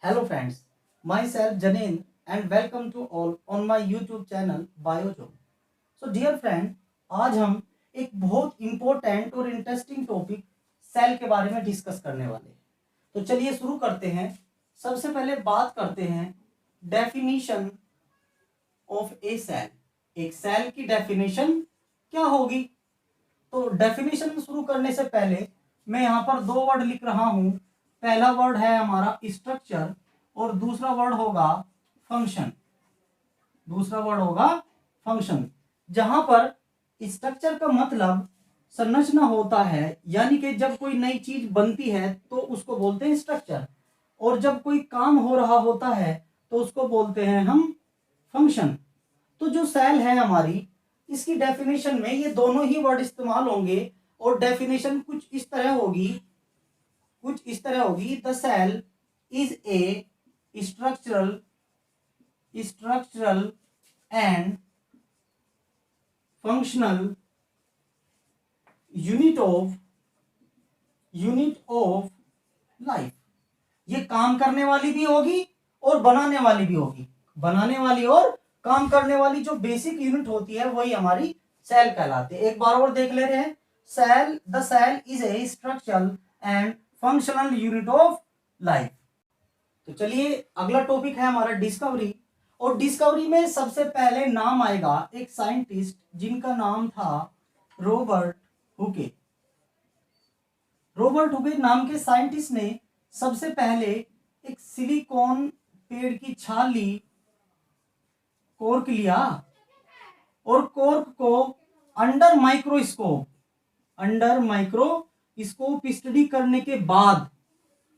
Hello friends, myself Janin and welcome to all on my YouTube channel Biojo. So dear friend, आज हम एक बहुत important और interesting topic cell के बारे में डिस्कस करने वाले हैं। तो चलिए शुरू करते हैं। सबसे पहले बात करते हैं डेफिनेशन ऑफ ए सेल। एक सेल की डेफिनेशन क्या होगी? तो डेफिनेशन शुरू करने से पहले मैं यहाँ पर दो वर्ड लिख रहा हूँ। पहला वर्ड है हमारा स्ट्रक्चर और दूसरा वर्ड होगा फंक्शन। जहां पर स्ट्रक्चर का मतलब संरचना होता है, यानी कि जब कोई नई चीज बनती है तो उसको बोलते हैं स्ट्रक्चर, और जब कोई काम हो रहा होता है तो उसको बोलते हैं हम फंक्शन। तो जो सेल है हमारी, इसकी डेफिनेशन में ये दोनों ही वर्ड इस्तेमाल होंगे और डेफिनेशन कुछ इस तरह होगी। The cell is a structural and functional unit of life। ये काम करने वाली भी होगी और बनाने वाली भी होगी। बनाने वाली और काम करने वाली जो बेसिक यूनिट होती है वही हमारी सेल कहलाती है। एक बार और देख ले रहे हैं। The cell is a structural and functional unit of life. तो चलिए अगला टॉपिक है हमारा डिस्कवरी। और डिस्कवरी में सबसे पहले नाम आएगा एक साइंटिस्ट जिनका नाम था रॉबर्ट हुके। रॉबर्ट हुके नाम के साइंटिस्ट ने सबसे पहले एक सिलिकॉन पेड़ की छाल ली, कॉर्क लिया, और कॉर्क को अंडर माइक्रोस्कोप स्टडी करने के बाद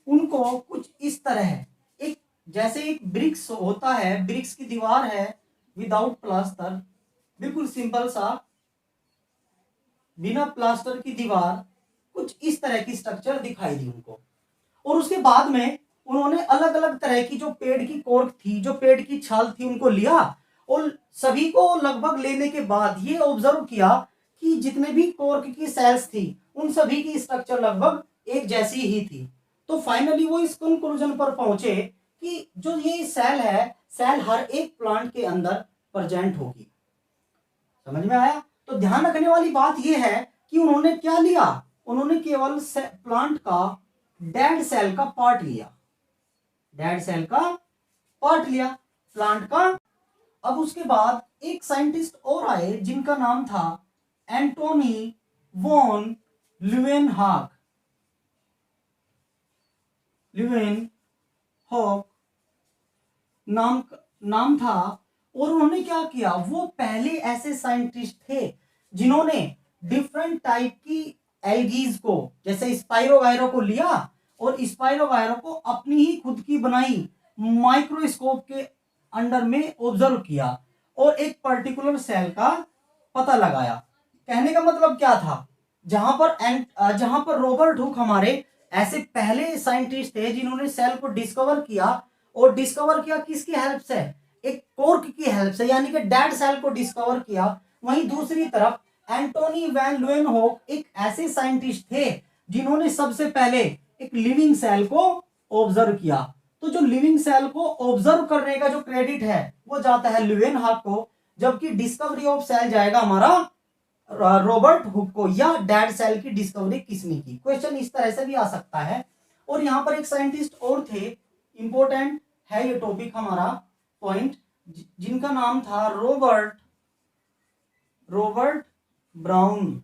उनको कुछ इस तरह एक, जैसे एक ब्रिक्स होता है, ब्रिक्स की दीवार है विदाउट प्लास्टर, बिल्कुल सिंपल सा बिना प्लास्टर की दीवार, कुछ इस तरह की स्ट्रक्चर दिखाई दी उनको। और उसके बाद में उन्होंने अलग अलग तरह की जो पेड़ की कॉर्क थी, जो पेड़ की छाल थी, उनको लिया और सभी को लगभग लेने के बाद ये ऑब्जर्व किया कि जितने भी कॉर्क की सेल्स थी उन सभी की स्ट्रक्चर लगभग एक जैसी ही थी। तो फाइनली वो इस कंक्लूजन पर पहुंचे कि जो ये सेल है, सेल हर एक प्लांट के अंदर प्रेजेंट होगी। समझ में आया? तो ध्यान रखने वाली बात यह है कि उन्होंने क्या लिया, उन्होंने केवल प्लांट का डेड सेल का पार्ट लिया, प्लांट का। अब उसके बाद एक साइंटिस्ट और आए जिनका नाम था एंटोनी वॉन ल्यूवेनहॉक नाम था। और उन्होंने क्या किया, वो पहले ऐसे साइंटिस्ट थे जिन्होंने डिफरेंट टाइप की एल्गीज को, जैसे स्पाइरोगायरो को लिया और स्पाइरोगायरो को अपनी ही खुद की बनाई माइक्रोस्कोप के अंडर में ऑब्जर्व किया और एक पर्टिकुलर सेल का पता लगाया। कहने का मतलब क्या था, जहां पर रॉबर्ट हुक हमारे ऐसे पहले साइंटिस्ट थे जिन्होंने सेल को डिस्कवर किया, और डिस्कवर किया किसकी हेल्प से, एक कॉर्क की हेल्प से, यानी कि डेड सेल को डिस्कवर किया। वहीं दूसरी तरफ एंटोनी वैन ल्यूवेनहॉक एक ऐसे साइंटिस्ट थे जिन्होंने सबसे पहले एक लिविंग सेल को ऑब्जर्व किया। तो जो लिविंग सेल को ऑब्जर्व करने का जो क्रेडिट है वो जाता है ल्यूवेनहॉक को, जबकि डिस्कवरी ऑफ सेल जाएगा हमारा रॉबर्ट हुक को। या डेड सेल की डिस्कवरी किसने की, क्वेश्चन इस तरह से भी आ सकता है। और यहां पर एक साइंटिस्ट और थे, इंपॉर्टेंट है ये टॉपिक हमारा पॉइंट, जिनका नाम था रॉबर्ट ब्राउन।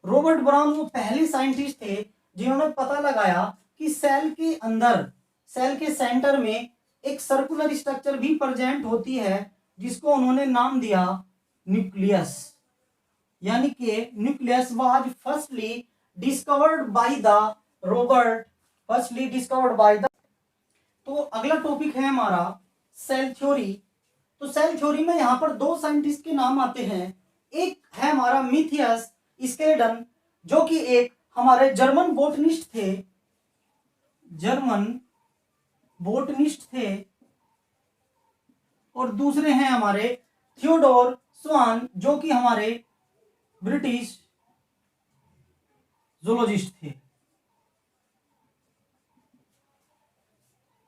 रॉबर्ट ब्राउन वो पहले साइंटिस्ट थे जिन्होंने पता लगाया कि सेल के अंदर, सेल के सेंटर में एक सर्कुलर स्ट्रक्चर भी प्रेजेंट होती है, जिसको उन्होंने नाम दिया न्यूक्लियस। यानी कि nucleus was firstly discovered by the Robert. तो अगला टॉपिक है हमारा सेल थ्योरी। तो सेल थ्योरी में यहां पर दो साइंटिस्ट के नाम आते हैं। एक है हमारा मिथियस स्केल्डन, जो कि एक हमारे जर्मन बोटनिस्ट थे, और दूसरे हैं हमारे थियोडोर स्वान, जो कि हमारे ब्रिटिश जूलॉजिस्ट थे।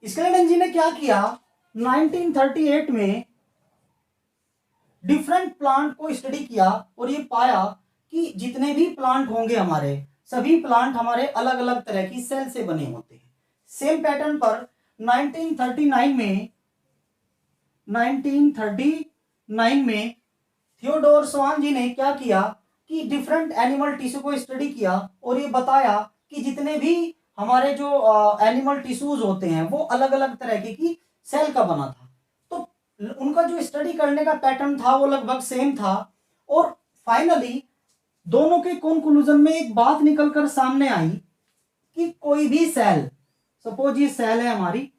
स्केलेटन जी ने क्या किया, 1938 में डिफरेंट प्लांट को स्टडी किया और ये पाया कि जितने भी प्लांट होंगे हमारे, सभी प्लांट हमारे अलग अलग तरह की सेल से बने होते हैं। सेम पैटर्न पर 1939 में थियोडोर स्वान जी ने क्या किया कि डिफरेंट एनिमल टिश्यू को स्टडी किया और ये बताया कि जितने भी हमारे जो एनिमल टिश्यूज होते हैं वो अलग अलग तरह की सेल का बना था। तो उनका जो स्टडी करने का पैटर्न था वो लगभग सेम था और फाइनली दोनों के कंक्लूजन में एक बात निकलकर सामने आई कि कोई भी सेल, सपोज ये सेल है हमारी,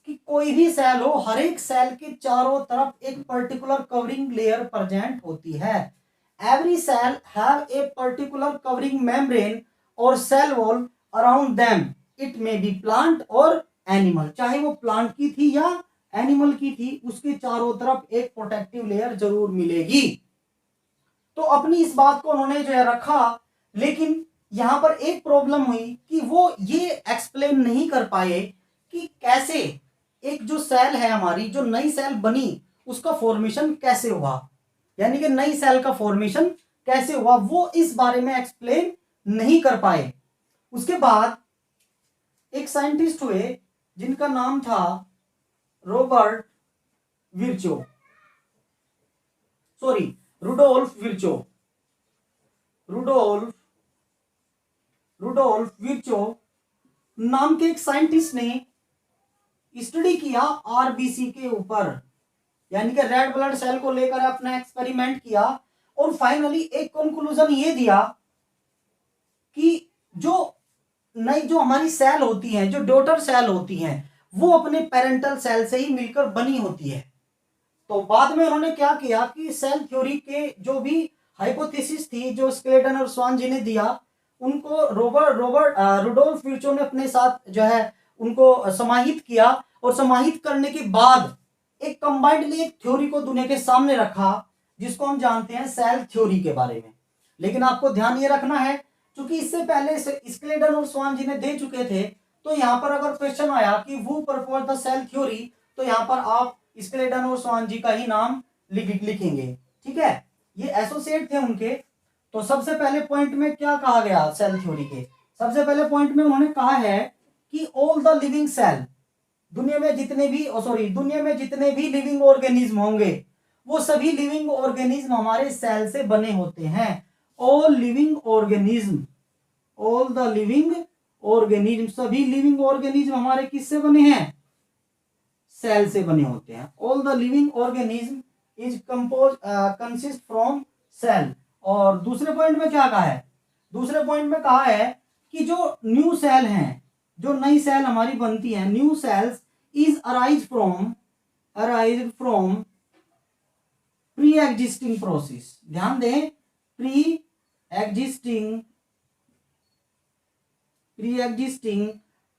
कि कोई भी सेल हो, हर एक सेल के चारों तरफ एक पर्टिकुलर कवरिंग लेयर प्रेजेंट होती है। Every cell have a particular covering membrane और cell wall around them, it may be plant और एनिमल, चाहे वो प्लांट की थी या एनिमल की थी, उसके चारों तरफ एक प्रोटेक्टिव लेयर जरूर मिलेगी। तो अपनी इस बात को उन्होंने जो है रखा, लेकिन यहां पर एक प्रॉब्लम हुई कि वो ये एक्सप्लेन नहीं कर पाए कि कैसे एक जो सेल है हमारी, जो नई सेल बनी, उसका फॉर्मेशन कैसे हुआ, यानी कि नई सेल का फॉर्मेशन कैसे हुआ, वो इस बारे में एक्सप्लेन नहीं कर पाए। उसके बाद एक साइंटिस्ट हुए जिनका नाम था Robert Virchow, sorry Rudolf Virchow, Rudolf Virchow नाम के एक साइंटिस्ट ने स्टडी किया आरबीसी के ऊपर, यानी कि रेड ब्लड सेल को लेकर अपना एक्सपेरिमेंट किया और फाइनली एक कंक्लूजन ये दिया कि जो नई जो हमारी सेल होती हैं, जो डॉटर सेल होती हैं, वो अपने पेरेंटल सेल से ही मिलकर बनी होती है। तो बाद में उन्होंने क्या किया कि सेल थ्योरी के जो भी हाइपोथेसिस थी जो स्केलेटन और स्वान जी ने दिया, उनको रुडोल्फ विर्चो ने अपने साथ जो है उनको समाहित किया और समाहित करने के बाद एक कंबाइंडली एक थ्योरी को दुनिया के सामने रखा जिसको हम जानते हैं सेल थ्योरी के बारे में। लेकिन आपको ध्यान ये रखना है, क्योंकि इससे पहले स्केलेटन और स्वान जी ने दे चुके थे, तो यहाँ पर अगर क्वेश्चन आया कि वो प्रपोज द सेल थ्योरी, तो यहाँ पर आप स्केलेटन और स्वान जी का ही नाम लिखेंगे, ठीक है, ये एसोसिएट थे उनके। तो सबसे पहले पॉइंट में क्या कहा गया सेल थ्योरी के, सबसे पहले पॉइंट में उन्होंने कहा है कि ऑल द लिविंग सेल, दुनिया में जितने भी लिविंग ऑर्गेनिज्म होंगे, वो सभी लिविंग ऑर्गेनिज्म हमारे सेल से बने होते हैं। ऑल द लिविंग ऑर्गेनिज्म, सभी लिविंग ऑर्गेनिज्म हमारे किससे बने हैं, सेल से बने होते हैं। All the living organism is consist from cell. और दूसरे पॉइंट में क्या कहा है, दूसरे पॉइंट में कहा है कि जो न्यू सेल हैं, जो नई सेल हमारी बनती है, new sales is arise from pre existing process. ध्यान दें, प्री एग्जिस्टिंग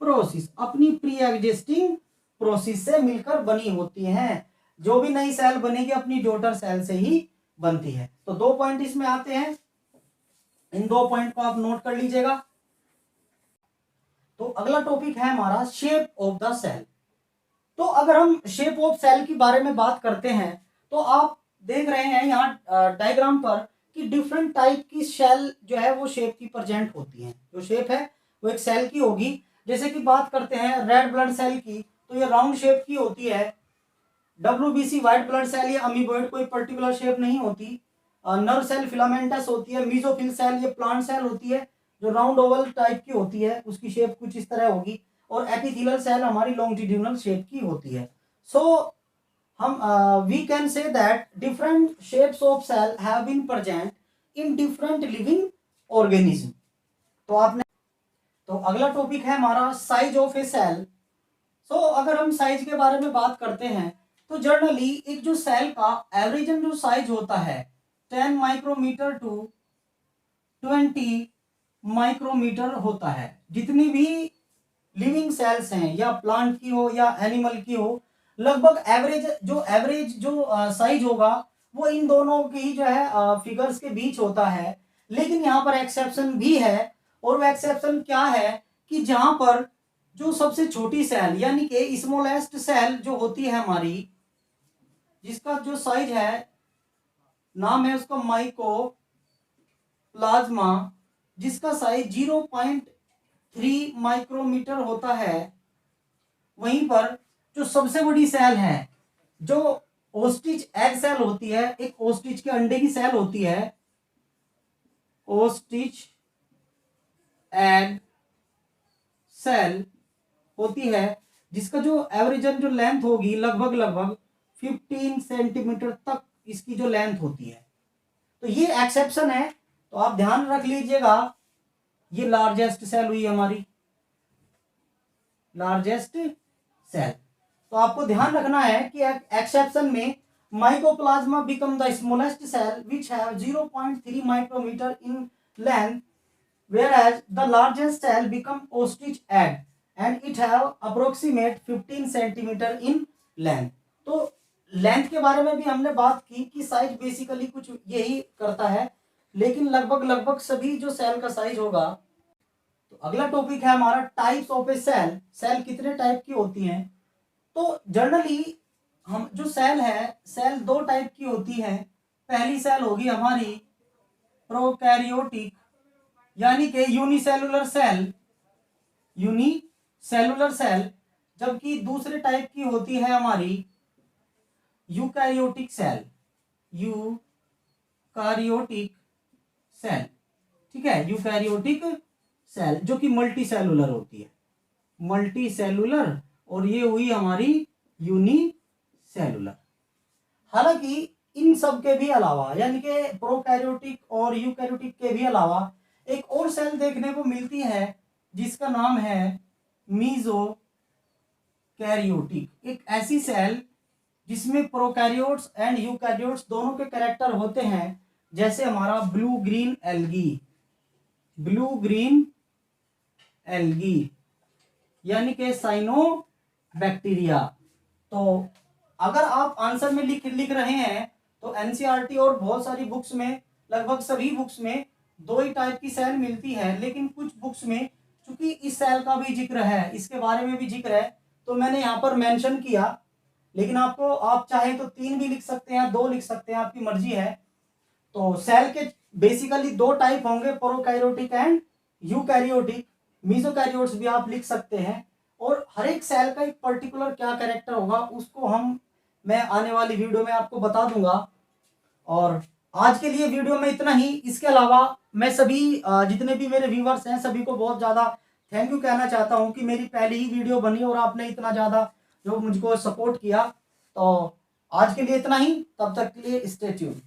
प्रोसेस, अपनी प्री एग्जिस्टिंग प्रोसेस से मिलकर बनी होती हैं। जो भी नई सेल बनेगी अपनी डॉटर सेल से ही बनती है। तो दो पॉइंट इसमें आते हैं, इन दो पॉइंट को आप नोट कर लीजिएगा। तो अगला टॉपिक है हमारा शेप ऑफ द सेल। तो अगर हम शेप ऑफ सेल के बारे में बात करते हैं, तो आप देख रहे हैं यहाँ डायग्राम पर कि डिफरेंट टाइप की सेल जो है वो शेप की प्रेजेंट होती हैं। जो शेप है वो एक सेल की होगी। जैसे कि बात करते हैं रेड ब्लड सेल की, तो ये राउंड शेप की होती है। WBC व्हाइट ब्लड सेल या अमीबॉइड कोई पर्टिकुलर शेप नहीं होती। नर्व सेल फिलामेंटस होती है। मीजोफिल सेल ये प्लांट सेल होती है जो राउंड ओवल टाइप की होती है, उसकी शेप कुछ इस तरह होगी। और एपिथेलियल सेल हमारी लॉन्गिट्यूडिनल शेप की होती है। सो हम we can say that different shapes of cell have been present in different living organism. तो अगला टॉपिक है हमारा size of a cell. So अगर हम साइज के बारे में बात करते हैं, तो जनरली एक जो सेल का एवरेज जो साइज होता है 10 माइक्रोमीटर टू 20 माइक्रोमीटर होता है। जितनी भी लिविंग सेल्स हैं, या प्लांट की हो या एनिमल की हो, लगभग एवरेज जो साइज होगा वो इन दोनों की जो है फिगर्स के बीच होता है। लेकिन यहाँ पर एक्सेप्शन भी है, और वो एक्सेप्शन क्या है कि जहां पर जो सबसे छोटी सेल यानी कि स्मॉलेस्ट सेल जो होती है हमारी, जिसका जो साइज है, नाम है उसका माइको प्लाज्मा, जिसका साइज 0.3 माइक्रोमीटर होता है। वहीं पर जो सबसे बड़ी सेल है, जो ओस्ट्रिच एग सेल होती है, एक ओस्ट्रिच के अंडे की सेल होती है, ओस्ट्रिच एग सेल होती है, जिसका जो एवरेजन जो लेंथ होगी लगभग 15 सेंटीमीटर तक इसकी जो लेंथ होती है। तो ये एक्सेप्शन है, तो आप ध्यान रख लीजिएगा। ये लार्जेस्ट सेल हुई हमारी, लार्जेस्ट सेल। तो आपको ध्यान रखना है कि एक्सेप्शन में mycoplasma become the smallest cell which have 0.3 micrometre in length, whereas the largest cell become ostrich egg and it have approximate 15 centimetre in length। तो लेंथ के बारे में भी हमने बात की कि साइज बेसिकली कुछ यही करता है, लेकिन लगभग सभी जो सेल का साइज होगा। तो अगला टॉपिक है हमारा types of a cell. Cell कितने टाइप की होती हैं? तो जनरली हम जो सेल है, सेल दो टाइप की होती है। पहली सेल होगी हमारी प्रोकैरियोटिक यानी कि यूनिसेलुलर सेल, यूनिसेलुलर सेल, जबकि दूसरे टाइप की होती है हमारी यूकैरियोटिक सेल, यूकैरियोटिक सेल। ठीक है, यूकैरियोटिक सेल जो कि मल्टी सेलुलर होती है, मल्टी सेलुलर, और ये हुई हमारी यूनिसेलुलर। हालांकि इन सब के भी अलावा यानी कि प्रोकैरियोटिक और यूकैरियोटिक के भी अलावा एक और सेल देखने को मिलती है जिसका नाम है मीजोकैरियोटिक। एक ऐसी सेल जिसमें प्रोकैरियोट्स एंड यूकैरियोट्स दोनों के कैरेक्टर होते हैं, जैसे हमारा blue green algae, blue green algae यानी कि साइनोबैक्टीरिया। तो अगर आप आंसर में लिख रहे हैं तो एनसीईआरटी और बहुत सारी बुक्स में, लगभग सभी बुक्स में दो ही टाइप की सेल मिलती है, लेकिन कुछ बुक्स में चूंकि इस सेल का भी जिक्र है, इसके बारे में भी जिक्र है, तो मैंने यहाँ पर मेंशन किया। लेकिन आपको, आप चाहे तो 3 भी लिख सकते हैं, 2 लिख सकते हैं, आपकी मर्जी है। तो सेल के बेसिकली 2 टाइप होंगे, प्रोकैरियोटिक एंड यूकैरियोटिक। मीजोकैरियोट्स भी आप लिख सकते हैं, और हर एक सेल का एक पर्टिकुलर क्या कैरेक्टर होगा उसको मैं आने वाली वीडियो में आपको बता दूंगा। और आज के लिए वीडियो में इतना ही। इसके अलावा मैं सभी जितने भी मेरे व्यूवर्स हैं सभी को बहुत ज़्यादा थैंक यू कहना चाहता हूं कि मेरी पहली ही वीडियो बनी और आपने इतना ज़्यादा जो मुझको सपोर्ट किया। तो आज के लिए इतना ही, तब तक के लिए स्टे ट्यून्ड।